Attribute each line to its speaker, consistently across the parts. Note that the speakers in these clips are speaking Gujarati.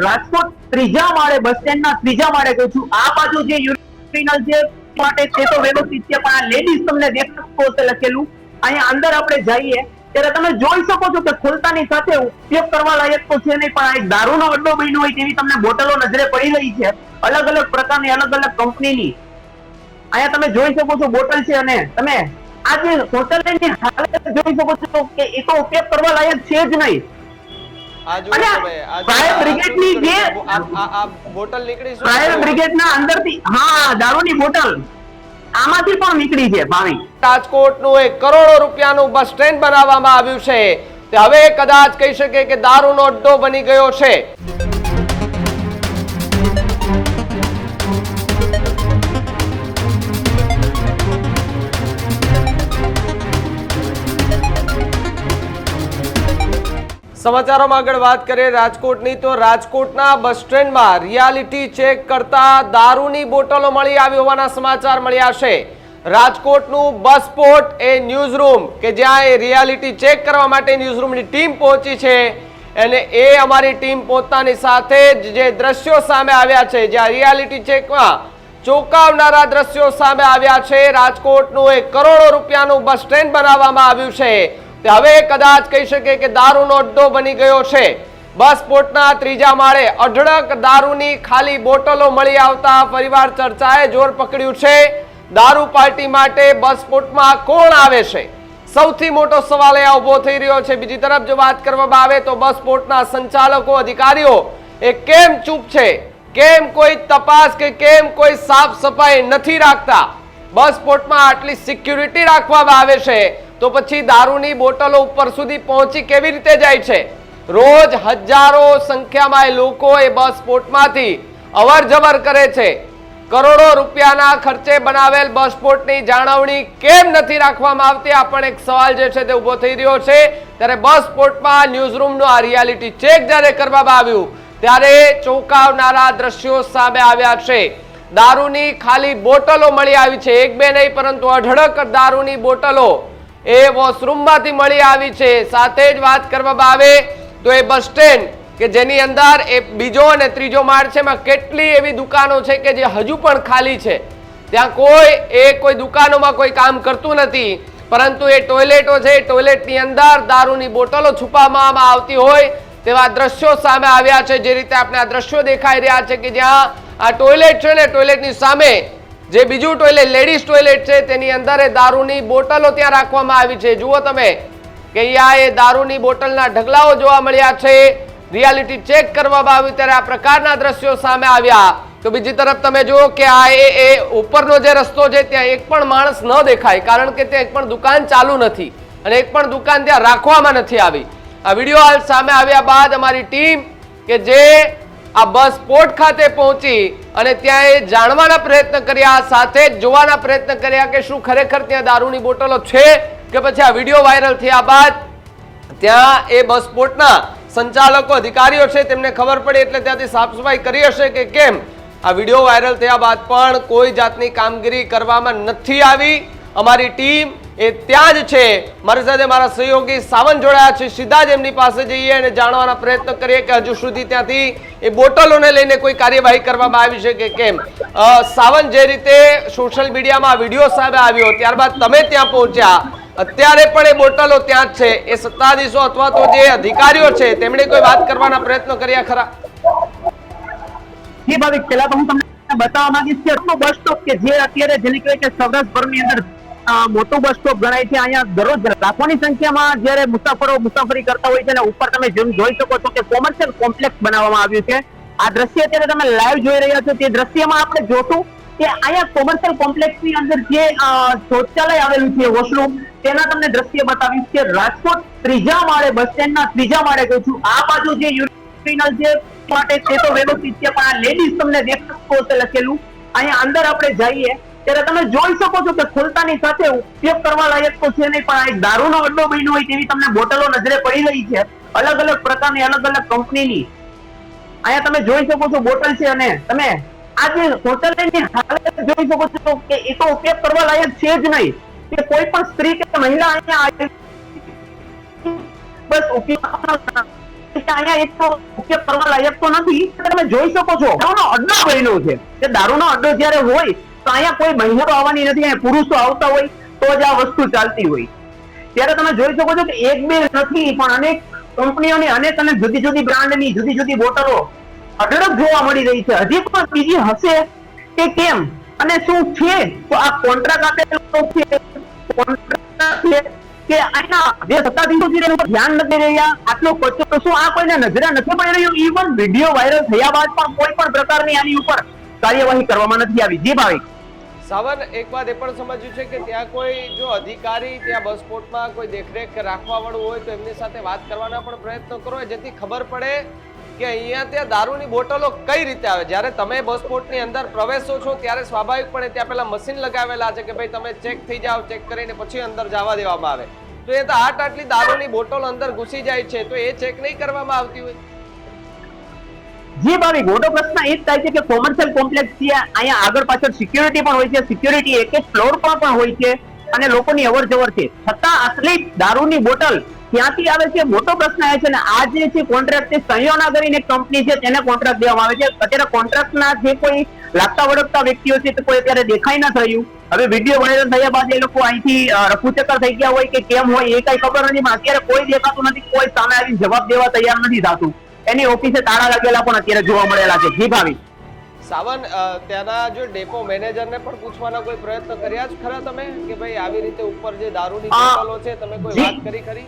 Speaker 1: રાજકોટ ત્રીજા માળે બસ સ્ટેન્ડના ત્રીજા માળે કહું છું, આ બાજુ જે યુરિનલ છે માટે તે તો વ્યવસ્થિત છે, પણ આ લેડીઝ તમને દેખાતો હશે લખેલું. અહીંયા અંદર આપણે જઈએ ત્યારે તમે જોઈ શકો છો કે ખોલતાની સાથે ઉપયોગ કરવા લાયક તો છે નહીં, પણ આ એક દારૂનો અડ્ડો બન્યો હોય તેવી તમને બોટલો નજરે પડી રહી છે, અલગ અલગ પ્રકારની, અલગ અલગ કંપનીની. અહીંયા તમે જોઈ શકો છો બોટલ છે, અને તમે આ જે હોટલની હાલત જોઈ શકો છો કે એ તો ઉપયોગ કરવા લાયક છે જ નહીં. ફાયર બ્રિગેડની જે
Speaker 2: બોટલ નીકળી,
Speaker 1: ફાયર બ્રિગેડના અંદરથી, હા, દારૂની બોટલ આમાંથી પણ નીકળી છે. ભાવિક,
Speaker 2: રાજકોટનું એક કરોડો રૂપિયાનું બસ સ્ટેન્ડ બનાવવામાં આવ્યું છે, તે હવે કદાચ કહી શકે કે દારૂનો અડ્ડો બની ગયો છે. સમાચારોમાં આગળ વાત કરીએ રાજકોટની, તો રાજકોટના બસ સ્ટેન્ડમાં રિયાલિટી ચેક કરતા દારૂની બોટલો મળી આવી હોવાના સમાચાર મળ્યા છે. રાજકોટનું બસ સ્પોટ એ ન્યૂઝ રૂમ કે જ્યાં એ રિયાલિટી ચેક કરવા માટે ન્યૂઝ રૂમની ટીમ પહોંચી છે, અને એ અમારી ટીમ પહોંચતાની સાથે જ જે દ્રશ્યો સામે આવ્યા છે, જ્યાં રિયાલિટી ચેકમાં ચોંકાવનારા દ્રશ્યો સામે આવ્યા છે. રાજકોટનું એક કરોડો રૂપિયાનું બસ સ્ટેન્ડ બનાવવામાં આવ્યું છે, હવે કદાચ કહી શકે કે દારૂનો અડ્ડો બની ગયો છે. બસ સ્પોટના ત્રીજા માળે અઢળક દારૂની ખાલી બોટલો મળી આવતા ફરીવાર ચર્ચાએ જોર પકડ્યું છે. દારૂ પાર્ટી માટે બસ સ્પોટમાં કોણ આવે છે? સૌથી મોટો સવાલ અહીંયા ઉભો થઈ રહ્યો છે. બીજી તરફ જો વાત કરવામાં આવે તો બસ સ્પોટના સંચાલકો, અધિકારીઓ એ કેમ ચૂપ છે? કેમ કોઈ તપાસ કે કેમ કોઈ સાફ સફાઈ નથી રાખતા? બસ સ્પોટમાં આટલી સિક્યુરિટી રાખવામાં આવે છે, તો પછી દારૂની બોટલો ઉપર સુધી પહોંચી કેવી રીતે જાય છે? રોજ હજારો સંખ્યામાં લોકો એ બસ સ્પોટમાંથી અવર જવર કરે છે. કરોડો રૂપિયાના ખર્ચે બનાવેલ બસ સ્પોટની જાળવણી કેમ નથી રાખવામાં આવતી? આ પણ એક સવાલ જે છે તે ઉભો થઈ રહ્યો છે. ત્યારે બસ સ્પોટમાં ન્યૂઝ રૂમનું આ રિયાલિટી ચેક જ્યારે કરવામાં આવ્યું ત્યારે ચોંકાવનારા દ્રશ્યો સામે આવ્યા છે. દારૂની ખાલી બોટલો મળી આવી છે, એક બે નહીં પરંતુ અઢળક દારૂની બોટલો એ વોશરૂમમાંથી મળી આવી છે. સાથે જ વાત કરવામાં આવે તો એ બસ સ્ટેન્ડ કે જેની અંદર એ બીજો અને ત્રીજો માળ છે, એમાં કેટલી એવી દુકાનો છે કે જે હજુ પણ ખાલી છે. ત્યાં કોઈ દુકાનોમાં કોઈ કામ કરતું નથી, પરંતુ એ ટોયલેટો છે, ટોયલેટની અંદર દારૂની બોટલો છુપાવવામાં આવતી હોય તેવા દ્રશ્યો સામે આવ્યા છે. જે રીતે આપણે આ દ્રશ્યો દેખાઈ રહ્યા છે કે જ્યાં આ ટોયલેટ છે ને, ટોયલેટની સામે જે બીજું ટોયલેટ, લેડીઝ ટોયલેટ છે, તેની અંદર એ દારૂની બોટલો ત્યાં રાખવામાં આવી છે. જુઓ તમે કે અહીંયા એ દારૂની બોટલના ઢગલાઓ જોવા મળ્યા છે. રિયાલિટી ચેક કરવામાં આવ્યું ત્યારે આ પ્રકારના દ્રશ્યો સામે આવ્યા. તો બીજી તરફ તમે જુઓ કે આ એ ઉપરનો જે રસ્તો છે ત્યાં એક પણ માણસ ન દેખાય, કારણ કે ત્યાં એક પણ દુકાન ચાલુ નથી અને એક પણ દુકાન ત્યાં રાખવામાં નથી આવી. આ વિડીયો હાલ સામે આવ્યા બાદ અમારી ટીમ કે જે આ બસ સ્પોટ ખાતે પહોંચી અને ત્યાં એ જાણવાના પ્રયત્ન કર્યા, સાથે જ જોવાના પ્રયત્ન કર્યા કે શું ખરેખર ત્યાં દારૂની બોટલો છે કે પછી આ વિડીયો વાયરલ થયા બાદ ત્યાં એ બસ સ્પોટના સંચાલકો, અધિકારીઓ છે તેમને ખબર પડી એટલે ત્યાંથી સાફ સફાઈ કરી હશે કે કેમ. આ વિડીયો વાયરલ થયા બાદ પણ કોઈ જાતની કામગીરી કરવામાં નથી આવી. અમારી ટીમ એ ત્યાં જ છે. મારી સાથે મારા સહયોગી સાવન જોડાયા છે. સીધા જ એમની પાસે જઈએ અને જાણવાના પ્રયત્ન કરીએ કે હજુ સુધી ત્યાંથી એ બોટલોને લઈને કોઈ કાર્યવાહી કરવામાં આવી છે કે કેમ. સાવન, જે રીતે સોશિયલ મીડિયામાં વિડીયો સામે આવ્યો ત્યારબાદ તમે ત્યાં પહોંચ્યા, અત્યારે પણ એ બોટલો ત્યાં જ છે. એ સત્તાધીશો અથવા તો જે અધિકારીઓ છે તેમણે કોઈ વાત કરવાના પ્રયત્નો કર્યા ખરા?
Speaker 1: જી ભાવિક, પહેલા તો હું તમને બતાવવા માંગીશ કે બસ સ્ટોપ કે જે અત્યારે જેને કહેવાય કે સૌરાષ્ટ્રભરની અંદર મોટું બસ સ્ટોપ ગણાય છે. અહીંયા દરરોજ લાખોની સંખ્યામાં જ્યારે મુસાફરો મુસાફરી કરતા હોય છે અને ઉપર તમે જેમ જોઈ શકો છો કે કોમર્શિયલ કોમ્પ્લેક્સ બનાવવામાં આવ્યું છે. આ દ્રશ્ય અત્યારે તમે લાઈવ જોઈ રહ્યા છો. તે દ્રશ્યમાં આપણે જોશું કે અહીંયા કોમર્શિયલ કોમ્પ્લેક્સની અંદર જે શૌચાલય આવેલું છે, વોશરૂમ, તેના તમને દ્રશ્ય બતાવીશ કે રાજકોટ ત્રીજા માળે બસ સ્ટેન્ડના ત્રીજા માળે કહું છું, આ બાજુ જે યુરિનલ છે માટે તે તો વ્યવસ્થિત છે, પણ આ લેડીઝ તમને દેખાતો હશે લખેલું. અહીંયા અંદર આપણે જઈએ ત્યારે તમે જોઈ શકો છો કે ખોલતાની સાથે ઉપયોગ કરવા લાયક તો છે નહીં, પણ આ એક દારૂનો અડ્ડો બન્યો હોય તેવી તમને બોટલો નજરે પડી રહી છે, અલગ અલગ પ્રકારની, અલગ અલગ કંપનીની. અહીંયા તમે જોઈ શકો છો બોટલ છે, અને તમે આ જે હોટલની હાલત જોઈ શકો છો કે એ તો ઉપયોગ કરવા લાયક છે જ નહીં. કે કોઈ પણ સ્ત્રી કે મહિલા અહીંયા બસ ઉપયોગ અહીંયા એક તો ઉપયોગ કરવા લાયક તો નથી. તમે જોઈ શકો છો દારૂનો અડ્ડો બન્યો છે. કે દારૂનો અડ્ડો જ્યારે હોય તો અહીંયા કોઈ મહિલાઓ આવવાની નથી, અહીંયા પુરુષો આવતા હોય તો જ આ વસ્તુ ચાલતી હોય. ત્યારે તમે જોઈ શકો છો કે એક બે નથી પણ અનેક કંપનીઓની અનેક અને જુદી જુદી બ્રાન્ડની જુદી જુદી બોટલો અઢળક જોવા મળી રહી છે. હજી પણ બીજી હશે કે કેમ અને શું છે? તો આ કોન્ટ્રાક્ટ આપેલો છે, કોન્ટ્રાક્ટ છે કે આના જે સત્તાધીશો છે એના ઉપર ધ્યાન નથી રહ્યા. આટલો કચરો શું આ કોઈને નજરે નથી પડી રહ્યું? ઇવન વિડીયો વાયરલ થયા બાદ પણ કોઈ પણ પ્રકારની આની ઉપર કાર્યવાહી કરવામાં નથી આવી. જી ભાવિક
Speaker 2: સાવન, એક વાત એ પણ સમજ્યું છે કે ત્યાં કોઈ જો અધિકારી ત્યાં બસ સ્પોટમાં કોઈ દેખરેખ રાખવા વાળું હોય તો એમની સાથે વાત કરવાના પણ પ્રયત્ન કરો, જેથી ખબર પડે કે અહીંયા ત્યાં દારૂની બોટલો કઈ રીતે આવે. જ્યારે તમે બસ સ્પોટની અંદર પ્રવેશો છો ત્યારે સ્વાભાવિકપણે ત્યાં પેલા મશીન લગાવેલા છે કે ભાઈ તમે ચેક થઈ જાઓ, ચેક કરીને પછી અંદર જવા દેવામાં આવે. તો એ તો આટલી દારૂની બોટલ અંદર ઘૂસી જાય છે તો એ ચેક નહીં કરવામાં આવતી હોય?
Speaker 1: જી ભાવિક, મોટો પ્રશ્ન એ જ થાય છે કે કોમર્શિયલ કોમ્પ્લેક્સ છે, અહીંયા આગળ પાછળ સિક્યુરિટી પણ હોય છે, સિક્યુરિટી એક એક ફ્લોર પર પણ હોય છે અને લોકોની અવર જવર છે, છતાં આટલી દારૂની બોટલ ક્યાંથી આવે છે? મોટો પ્રશ્ન એ છે. ને આ જે છે કોન્ટ્રાક્ટ છે, સંયોના કરીને એક કંપની છે તેને કોન્ટ્રાક્ટ દેવામાં આવે છે. અત્યારે કોન્ટ્રાક્ટના જે કોઈ લાગતા વળગતા વ્યક્તિઓ છે તો કોઈ અત્યારે દેખાઈ ન થયું. હવે વિડીયો વાયરલ થયા બાદ એ લોકો અહીંથી રફુચક્કર થઈ ગયા હોય કે કેમ હોય એ કઈ ખબર નથી. અત્યારે કોઈ દેખાતું નથી, કોઈ સામે આવીને જવાબ દેવા તૈયાર નથી થતું. એની ઓફિસે તાળા લાગેલા પણ અત્યારે જોવા મળેલા છે. જી ભાવી
Speaker 2: સાવન, ત્યાંના જો ડેપો મેનેજરને પણ પૂછવાના કોઈ પ્રયત્ન કર્યા જ ખરા તમે કે ભાઈ આવી રીતે ઉપર જે દારૂની બોટલો છે તમે કોઈ વાત કરી ખરી?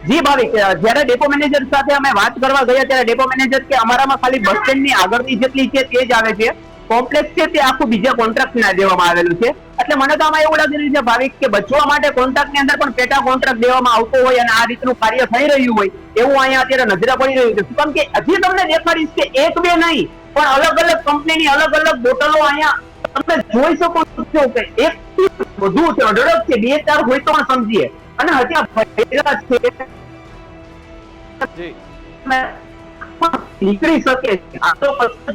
Speaker 1: જી ભાવિક, જયારે ડેપો મેનેજર સાથે અમે વાત કરવા ગયા ત્યારે ડેપો મેનેજર કે અમારામાં ખાલી બસ સ્ટેન્ડ ની આગળની જેટલી છે તે જ આવે છે, કોમ્પ્લેક્સ છે તે આખું બીજા કોન્ટ્રાક્ટ ના દેવામાં આવેલું છે. એટલે મને તો આમાં એવું લાગી રહ્યું છે ભાવિક કે બચવા માટે કોન્ટ્રાક્ટ ની અંદર પણ પેટા કોન્ટ્રાક્ટ દેવામાં આવતો હોય અને આ રીતનું કાર્ય થઈ રહ્યું હોય એવું અહીંયા અત્યારે નજરે પડી રહ્યું છે. શું કે હજી તમને દેખાડીશ કે એક બે નહીં પણ અલગ અલગ કંપનીની અલગ અલગ બોટલો અહીંયા તમે જોઈ શકો છો કે એક વધુ છે, અઢળક છે, બે ચાર હોય તો પણ સમજીએ. અને હજી આ ભરેલા છે નીકળી શકે આ તો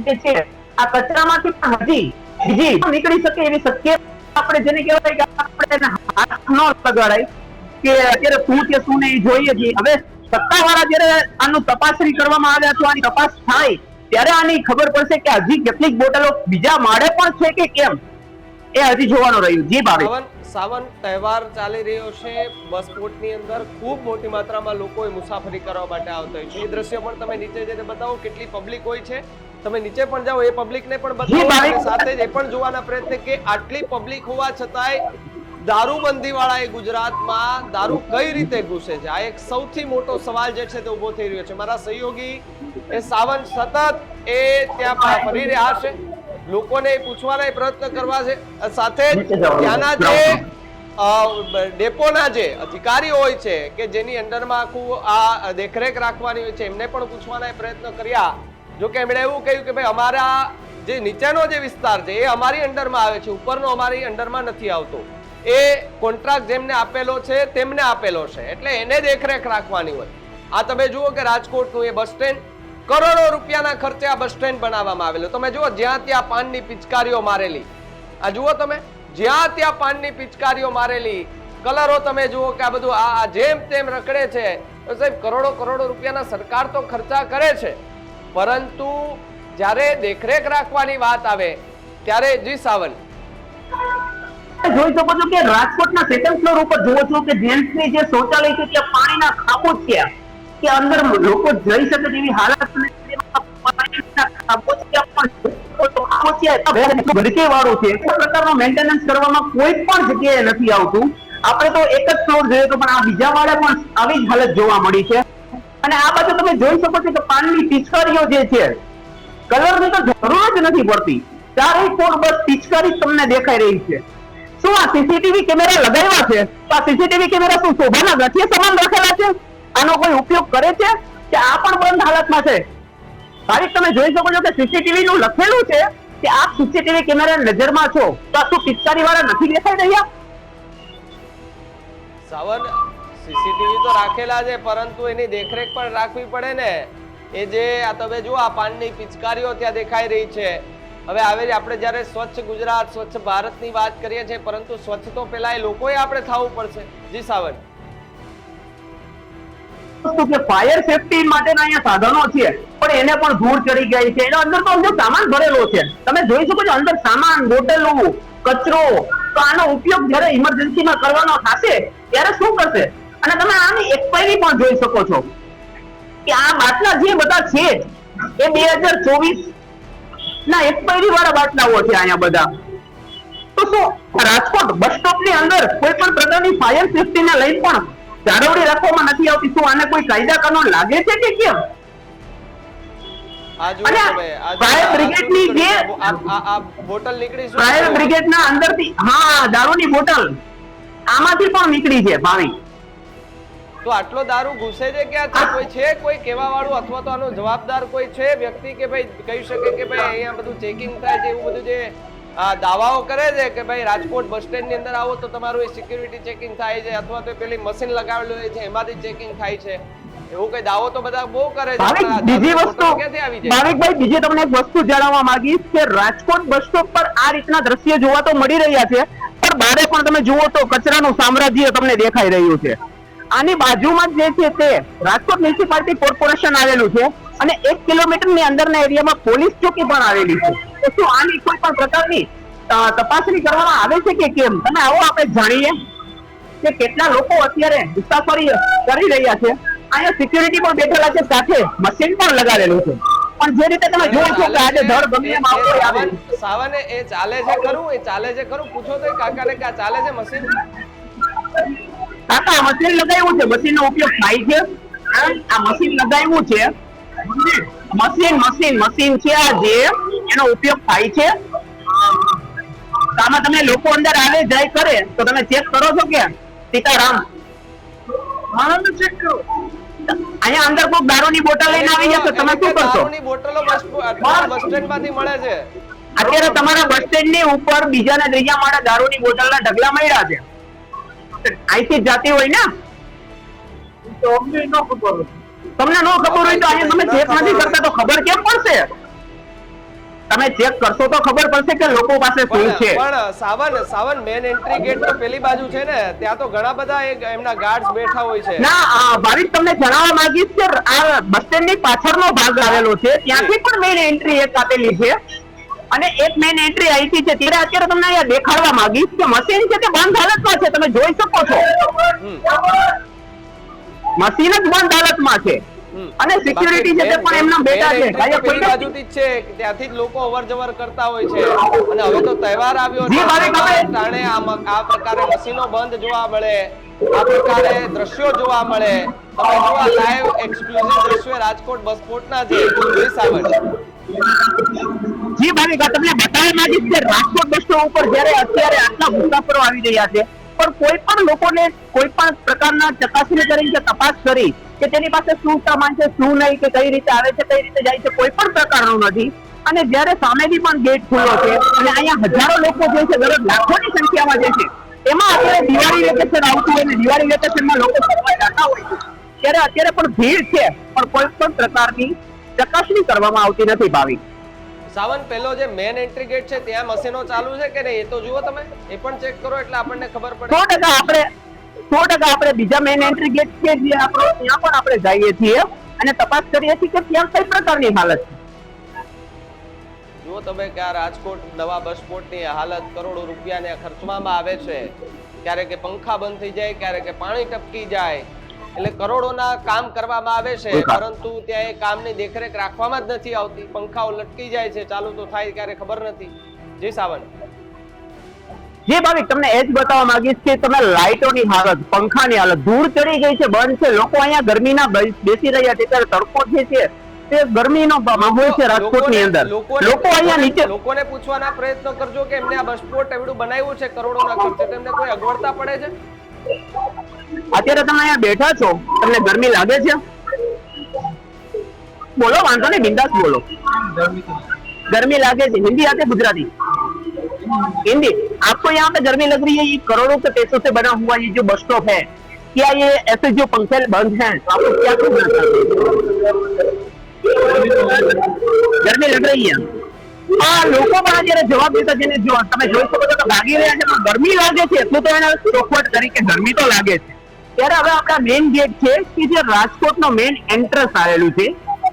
Speaker 1: જે છે આ કચરામાંથી પણ હજી બીજી નીકળી શકે એવી શક્યતા આપણે જેને કહેવાય કે આપણે હાથ ન લગાડાય કે અત્યારે શું છે શું નહીં જોઈએ છીએ. હવે સત્તાવાળા જયારે આનું તપાસણી કરવામાં આવે અથવા આની તપાસ થાય ત્યારે આની ખબર પડશે કે હજી કેટલીક બોટલો બીજા માળે પણ છે કે કેમ એ હજી જોવાનું રહ્યું. જી ભાવે
Speaker 2: સાવન, તહેવાર ચાલી રહ્યો છે, બસ સ્પોટની અંદર ખૂબ મોટી માત્રામાં લોકો મુસાફરી કરવા માટે આવતા હોય છે. એ દ્રશ્ય પણ તમે નીચે જઈને બતાવો કેટલી પબ્લિક હોય છે. તમે નીચે પણ જાઓ એ પબ્લિકને પણ બતાવો અને સાથે જ એ પણ જોવાના પ્રયત્ન કે આટલી પબ્લિક હોવા છતાંય દારૂબંધી વાળા ગુજરાતમાં દારૂ કઈ રીતે ઘૂસે છે? આ એક સૌથી મોટો સવાલ જે છે તે ઉભો થઈ રહ્યો છે. મારા સહયોગી એ સાવન સતત એ ત્યાં ફરી રહ્યા છે, લોકોને પૂછવાના પ્રયત્ન કરવા છે, સાથે ત્યાંના જે ડેપોના જે અધિકારીઓ હોય છે કે જેની અંડરમાં આખું આ દેખરેખ રાખવાની હોય છે એમને પણ પૂછવાના પ્રયત્ન કર્યા. જો કે એમણે એવું કહ્યું કે ભાઈ અમારા જે નીચેનો જે વિસ્તાર છે એ અમારી અંડરમાં આવે છે, ઉપરનો અમારી અંડરમાં નથી આવતો. એ કોન્ટ્રાક્ટ જેમને આપેલો છે તેમને આપેલો છે એટલે એને દેખરેખ રાખવાની હોય. આ તમે જુઓ કે રાજકોટનું એ બસ સ્ટેન્ડ કરોડો રૂપિયાના ખર્ચે આ બસ સ્ટેન્ડ બનાવવામાં આવેલું. તમે જુઓ જ્યાં ત્યાં પાનની પિચકારીઓ મારેલી, આ જુઓ તમે જ્યાં ત્યાં પાનની પિચકારીઓ મારેલી, કલરો તમે જુઓ કે આ બધું આ જેમ તેમ રખડે છે. તો સાહેબ કરોડો રૂપિયાના સરકાર તો ખર્ચા કરે છે, પરંતુ જ્યારે દેખરેખ રાખવાની વાત આવે ત્યારે જી સાવન
Speaker 1: જોઈ શકો છો કે રાજકોટના સેકન્ડ ફ્લોર ઉપર જુઓ છો કે જેન્ટ્સની જે શૌચાલય છે ત્યાં પાણીના ખાબોચ છે કે અંદર લોકો જઈ શકે તેવી હાલત વાળું છે. પ્રકારનો મેન્ટેનન્સ કરવામાં કોઈ પણ જગ્યાએ નથી આવતું. આપણે તો એક જ ફ્લોર જોઈએ તો પણ આ બીજા માળે પણ આવી જ હાલત જોવા મળી છે. અને આ બાજુ તમે જોઈ શકો છો કે પાનની પિચકારીઓ જે છે કલરની તો જરૂર જ નથી પડતી, ચારેય કોણ બસ પિચકારી તમને દેખાઈ રહી છે. શું આ સીસીટીવી કેમેરા લગાવ્યા છે? આ સીસીટીવી કેમેરા શું શોભાના ગઠિયે સમાન રાખેલા છે? આનો કોઈ ઉપયોગ કરે છે કે આ પણ બંધ હાલતમાં છે? તારીખ તમે જોઈ શકો છો કે સીસીટીવી નું લખેલું છે કે આપ સીસીટીવી કેમેરા નજરમાં છો, તો આ શું પિચકારી વાળા નથી દેખાઈ રહ્યા?
Speaker 2: સાવન, સીસીટીવી તો રાખેલા છે પરંતુ એની દેખરેખ પણ રાખવી પડે ને. એ જે આ તમે જુઓ આ પાનની પિચકારીઓ ત્યાં દેખાઈ રહી છે. હવે આવે આપણે જ્યારે સ્વચ્છ ગુજરાત સ્વચ્છ ભારતની વાત કરીએ છીએ પરંતુ સ્વચ્છ તો પેલા એ લોકોએ આપણે થવું પડશે. જી સાવન
Speaker 1: વસ્તુ કે ફાયર સેફટી માટેના અહીંયા સાધનો છે પણ એને પણ ધૂળ ચડી ગઈ છે. એના અંદર તો અંદર સામાન ભરેલો છે, તમે જોઈ શકો છો અંદર સામાન, બોટલો, કચરો. તો આનો ઉપયોગ જ્યારે ઇમરજન્સીમાં કરવાનો થશે ત્યારે શું કરશે? અને તમે આની એક્સપાયરી પણ જોઈ શકો છો કે આ બાટલા જે બધા છે એ 2024 ના એક્સપાયરી વાળા બાટલાઓ છે અહીંયા બધા. તો શું રાજકોટ બસ સ્ટોપ ની અંદર કોઈ પણ પ્રકારની ફાયર સેફટી ને લઈ પણ જાળવણી રાખવામાં નથી આવતી? શું આને કોઈ કાયદા કાનૂન લાગે છે કે કેમ? ફાયર બ્રિગેડની જે
Speaker 2: બોટલ નીકળી,
Speaker 1: ફાયર બ્રિગેડના અંદરથી દારૂની બોટલ આમાંથી પણ નીકળી છે ભાવિક.
Speaker 2: તો આટલો દારૂ ઘૂસે છે ક્યાંથી? કોઈ છે કોઈ કહેવા વાળું અથવા તો આનો જવાબદાર કોઈ છે વ્યક્તિ કે ભાઈ કહી શકે કે ભાઈ અહીંયા બધું ચેકિંગ થાય છે, એવું બધું જે દાવાઓ કરે છે કે ભાઈ રાજકોટ બસ સ્ટેન્ડ ની અંદર આવો તો તમારું સિક્યુરિટી ચેકિંગ થાય છે અથવા તો પેલી મશીન લગાવેલું હોય છે એમાંથી ચેકિંગ થાય છે, એવું કઈ દાવો તો બધા બહુ કરે છે.
Speaker 1: બીજી વસ્તુ ભાવિકભાઈ, બીજી તમને એક વસ્તુ જણાવવા માંગીશ કે રાજકોટ બસ સ્ટોપ પર આ રીતના દ્રશ્ય જોવા તો મળી રહ્યા છે પણ બારે પણ તમે જુઓ તો કચરાનું સામ્રાજ્ય તમને દેખાઈ રહ્યું છે. આની બાજુમાં જે છે તે રાજકોટ મ્યુનિસિપાલિટી કોર્પોરેશન આવેલું છે અને 1 કિલોમીટરની અંદરના એરિયામાં પોલીસ ચોકી પણ આવેલી છે. તો શું આની કોઈ પણ પ્રકારની તપાસણી કરવામાં આવે છે કે કેમ? તમે આવો આપણે જાણીએ કે કેટલા લોકો અત્યારે મુસાફરી કરી રહ્યા છે. અહીંયા સિક્યુરિટી પણ બેઠેલા છે, સાથે મશીન પણ લગાવેલું છે. પણ જે રીતે તમે જુઓ છો કે આજે ધડ ગમે આવે
Speaker 2: સાવને એ ચાલે છે ખરું? એ ચાલે છે ખરું? પૂછો તો કાકાને કે આ ચાલે છે મશીન?
Speaker 1: કાકા મશીન લગાવ્યું છે, મશીન નો ઉપયોગ થાય છે. આ મશીન લગાવ્યું છે, મશીન છે આ જે એનો ઉપયોગ થાય છે. આમાં તમે લોકો અંદર આવે જાય કરે તો તમે ચેક કરો છો કે સીતારામ ચેક કરો? અહીંયા અંદર કોઈ દારૂની બોટલ લઈને આવી જશે તમે શું કરશો?
Speaker 2: દારૂની બોટલો બસ સ્ટેન્ડ માંથી મળે છે.
Speaker 1: અત્યારે તમારા બસ સ્ટેન્ડ ની ઉપર બીજા ને ત્રીજા માળે દારૂની બોટલના ઢગલા મળ્યા છે. અહીંથી જાતી હોય ને તો અમને ન ખબર, તમને ન ખબર હોય તો અહીંયા તમે ચેક નથી કરતા તો ખબર કેમ પડશે? તમે ચેક કરશો તો ખબર પડશે કે લોકો પાસે શું છે.
Speaker 2: પણ સાવન મેન એન્ટ્રી ગેટ તો પેલી બાજુ છે ને, ત્યાં તો ઘણા બધા એમના ગાર્ડ્સ બેઠા હોય છે.
Speaker 1: ના ભાવિક, તમને જણાવવા માંગીશ કે આ બસ સ્ટેન્ડ ની પાછળનો ભાગ આવેલો છે, ત્યાંથી પણ મેન એન્ટ્રી એક આપેલી છે અને એક મેન એન્ટ્રી અહીંથી છે. ત્યારે અત્યારે તમને અહીંયા દેખાડવા માંગીશ કે મશીન છે તે બંધ હાલતમાં છે, તમે જોઈ શકો છો. મશીન જ બંધ હાલતમાં છે અને સિક્યુરિટી છે તે પણ એમના બેઠા છે.
Speaker 2: કોઈ બાજુથી જ છે, ત્યાંથી જ લોકો અવરજવર કરતા હોય છે. અને હવે તો તહેવાર આવ્યો છે, કારણે આ પ્રકારે મશીનો બંધ જોવા મળે, આ પ્રકારે દ્રશ્યો જોવા મળે. તમે જો આ લાઈવ એક્સક્લુઝિવ દ્રશ્યો રાજકોટ બસ સ્પોર્ટના છે.
Speaker 1: જી ભાવિક, તમને બતાવવા માંગીશ કે રાજકોટ બસ સ્ટોપ ઉપર જ્યારે અત્યારે આટલા મુસાફરો આવી રહ્યા છે પણ કોઈ પણ લોકોને કોઈ પણ પ્રકારના ચકાસણી કરી કે તપાસ કરી કે તેની પાસે શું સામાન છે શું નહીં, કે કઈ રીતે આવે છે કઈ રીતે જાય છે, કોઈ પણ પ્રકારનું નથી. અને જ્યારે સામેથી પણ ગેટ ખુલ્લો છે અને અહીંયા હજારો લોકો જે છે દરરોજ લાખોની સંખ્યામાં જે છે, એમાં અત્યારે દિવાળી વેકેશન આવતું હોય ને દિવાળી વેકેશનમાં લોકો ફરવા જતા હોય છે ત્યારે અત્યારે પણ ભીડ છે પણ કોઈ પણ પ્રકારની ચકાસણી કરવામાં આવતી નથી. ભાવિક
Speaker 2: સાવન, પેલો જે મેન એન્ટ્રી ગેટ છે ત્યાં મશીનો ચાલુ છે કે નહીં એ તો જુઓ, તમે એ પણ ચેક કરો એટલે આપણને ખબર પડે.
Speaker 1: 100% આપણે બીજા મેન એન્ટ્રી ગેટ છે જે આપણો ત્યાં પણ આપણે જઈએ છીએ અને તપાસ કરીએ છીએ કે ત્યાં કઈ પ્રકારની હાલત છે.
Speaker 2: જુઓ તમે કે આ રાજકોટ નવા બસ સ્પોર્ટની હાલત કરોડો રૂપિયાને ખર્ચવામાં આવે છે. ક્યારેક પંખા બંધ થઈ જાય, ક્યારેક પાણી ટપકી જાય, એટલે કરોડોના કામ કરવામાં આવે છે પરંતુ ત્યાં એ કામની દેખરેખ રાખવામાં જ નથી આવતી. પંખાઓ લટકી જાય છે, ચાલુ તો થાય ક્યારે ખબર નથી. જી સાવન.
Speaker 1: જે ભાવિક, તમને એ જ બતાવવા માંગીશ કે તમે લાઇટોની હાલત, પંખાની હાલત, ધૂળ ચડી ગઈ છે, બંધ છે. લોકો અહીંયા ગરમીના બેસી રહ્યા છે ત્યારે તડકો જે છે તે ગરમીનો માહોલ છે રાજકોટની અંદર. લોકો અહીંયા નીચે,
Speaker 2: લોકોને પૂછવાના પ્રયત્નો કરજો કે એમને આ બસ સ્પોર્ટ એવડું બનાવ્યું છે કરોડોના ખર્ચે, તેમને કોઈ અગવડતા પડે છે?
Speaker 1: અત્યારે તમે અહીંયા બેઠા છો, તમને ગરમી લાગે છે? બોલો, વાંધો નહીં, બિંદાસ બોલો. गर्मी लगे हिंदी आते गुजराती हिंदी आपको यहाँ पे गर्मी लग रही है, ये करोड़ों के पैसों से बना हुआ ये जो बस स्टॉप है, क्या ये ऐसे जो पंखे बंद हैं तो आपको क्या करना चाहते हैं? गर्मी लग रही है લોકો પણ અત્યારે જવાબ દેતા જેને તમે જોઈ શકો છો તો ભાગી રહ્યા છે, પણ ગરમી લાગે છે એટલું તો એને ચોખવટ કરી કે ગરમી તો લાગે છે. ત્યારે હવે આપણા મેઇન ગેટ છે કે જે રાજકોટનો મેઇન એન્ટ્રન્સ આવેલું છે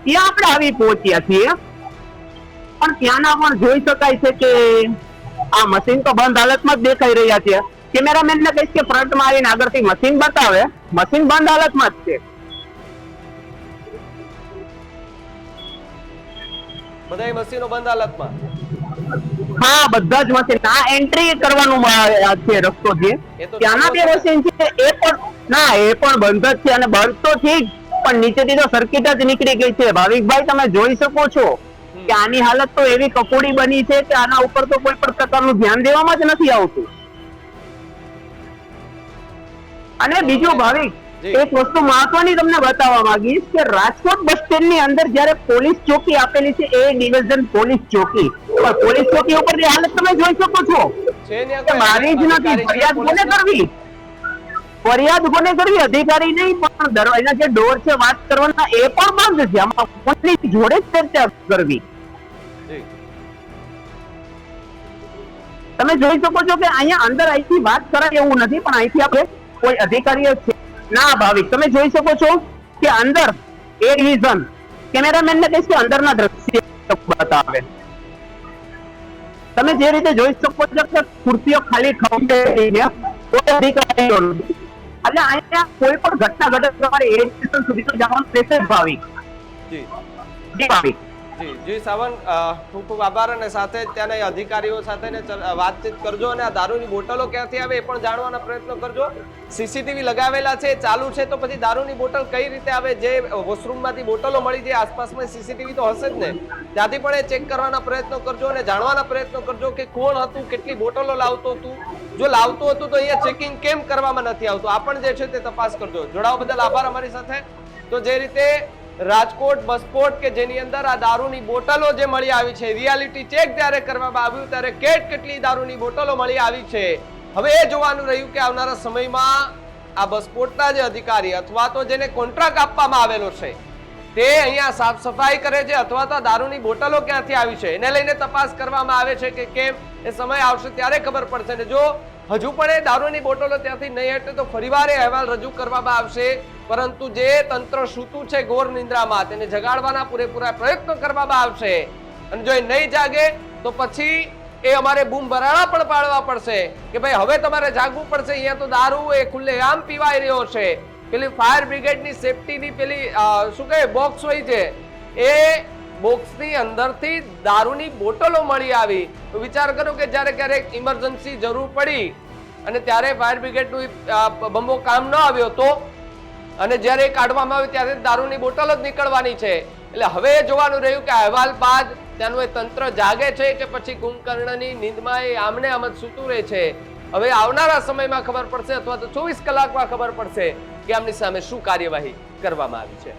Speaker 1: ત્યાં આપણે આવી પહોંચ્યા છીએ, પણ ત્યાંના પણ જોઈ શકાય છે કે આ મશીન તો બંધ હાલતમાં જ દેખાઈ રહ્યા છે. કેમેરામેન ને કહીશ કે ફ્રન્ટમાં આવીને આગળથી મશીન બતાવે, મશીન બંધ હાલતમાં જ છે.
Speaker 2: બધાય મશીનો બંધ હાલતમાં.
Speaker 1: હા, બધા જ મશીન. આ એન્ટ્રી કરવાનું છે રસ્તો છે,
Speaker 2: એ તો
Speaker 1: ત્યાંના બે મશીન છે એ પણ ના, એ પણ બંધ જ છે. અને બંધ તો છે જ, પણ નીચેથી તો સર્કિટ જ નીકળી ગઈ છે. ભાવિકભાઈ, તમે જોઈ શકો છો કે આની હાલત તો એવી કફોડી બની છે કે આના ઉપર તો કોઈ પણ પ્રકારનું ધ્યાન દેવામાં જ નથી આવતું. અને બીજું ભાવિક, એક વસ્તુ મહત્વની તમને બતાવવા માંગીશ કે રાજકોટ બસ સ્ટેન્ડ ની અંદર જયારે પોલીસ ચોકી આપેલી છે, એ ડિવિઝન પોલીસ ચોકી, પણ પોલીસ ચોકી ઉપરની હાલત તમે જોઈ શકો છો કે મારી જ નથી. ફરિયાદ કોને કરવી? ફરિયાદ કોને કરવી? અધિકારી નહીં, પણ દરવાજા જે ડોર છે વાત કરવાના એ પણ બંધ છે. આમાં કોની જોડે જ ચર્ચા કરવી? તમે જોઈ શકો છો કે અહીંયા અંદર અહીંથી વાત કરાય એવું નથી, પણ અહીંથી આપણે કોઈ અધિકારીઓ છે ના. ભાવિક, તમે જોઈ શકો છો કે અંદર એ ડિવિઝન, કેમેરામેન ને કહીશ કે અંદરના દ્રશ્ય બતાવે. તમે જે રીતે જોઈ શકો છો કે ખુરશીઓ ખાલી ખંભેલી છે, કોઈ અધિકારીઓ નથી. એટલે અહીંયા કોઈ પણ ઘટના ઘટે તમારે એ સ્ટેશન સુધી તો જવાનું રહેશે જ. ભાવિક
Speaker 2: જી
Speaker 1: ભાવિક
Speaker 2: જી સાવંત, ખૂબ ખૂબ આભાર. અને સાથે જ ત્યાંના અધિકારીઓ સાથે વાતચીત કરજો, અને આ દારૂની બોટલો ક્યાંથી આવે એ પણ જાણવાના પ્રયત્નો કરજો. સીસીટીવી લગાવેલા છે, ચાલુ છે, તો પછી દારૂની બોટલ કઈ રીતે આવે? જે વોશરૂમમાંથી બોટલો મળી જાય, આસપાસમાં સીસીટીવી તો હશે જ ને, ત્યાંથી પણ એ ચેક કરવાના પ્રયત્નો કરજો અને જાણવાના પ્રયત્નો કરજો કે કોણ હતું, કેટલી બોટલો લાવતો હતું. જો લાવતો હતું તો અહીંયા ચેકિંગ કેમ કરવામાં નથી આવતું, આ પણ જે છે તે તપાસ કરજો. જોડાવા બદલ આભાર અમારી સાથે. તો જે રીતે રાજકોટ બસપોર્ટ કે જેની અંદર આ દારૂની બોટલો જે મળી આવી છે, રિયાલિટી ચેક જ્યારે કરવામાં આવ્યું ત્યારે કેટલી દારૂની બોટલો મળી આવી છે. હવે એ જોવાનું રહ્યું કે આવનારા સમયમાં આ બસપોર્ટના જે અધિકારી અથવા તો જેને કોન્ટ્રાક્ટ આપવામાં આવેલો છે તે અહીંયા સાફ સફાઈ કરે છે અથવા તો દારૂની બોટલો ક્યાંથી આવી છે એને લઈને તપાસ કરવામાં આવે છે કે કેમ, એ સમય આવશે ત્યારે ખબર પડશે. ને જો હજુ પણ એ દારૂની બોટલો ત્યાંથી નહીં હટે તો ફરીવાર એ અહેવાલ રજૂ કરવામાં આવશે. પરંતુ જે તંત્ર સૂતું છે ઘોર નિંદ્રામાં, તેને જગાડવાના પૂરેપૂરા પ્રયત્નો કરવામાં આવશે. અને જો એ નહીં જાગે તો પછી એ અમારે બૂમ બરાડા પણ પાડવા પડશે કે ભાઈ હવે તમારે જાગવું પડશે. અહીંયા તો દારૂ એ ખુલ્લેઆમ પીવાઈ રહ્યો છે. પેલી ફાયર બ્રિગેડની સેફટીની પેલી શું કહે બોક્સ હોય છે, એ બોક્સની અંદરથી દારૂની બોટલો મળી આવી. તો વિચાર કરો કે જ્યારે ક્યારેક ઇમરજન્સી જરૂર પડી અને ત્યારે ફાયર બ્રિગેડનું બંબો કામ ન આવ્યો તો, અને જ્યારે કાઢવામાં આવે ત્યારે દારૂની બોટલ જ નીકળવાની છે. એટલે હવે જોવાનું રહ્યું કે અહેવાલ બાદ ત્યાંનું એ તંત્ર જાગે છે કે પછી કુંભકર્ણની નીંદમાં એ આમને આમ જ સૂતું રહે છે. હવે આવનારા સમયમાં ખબર પડશે અથવા તો 24 કલાકમાં ખબર પડશે કે આમની સામે શું કાર્યવાહી કરવામાં આવી છે.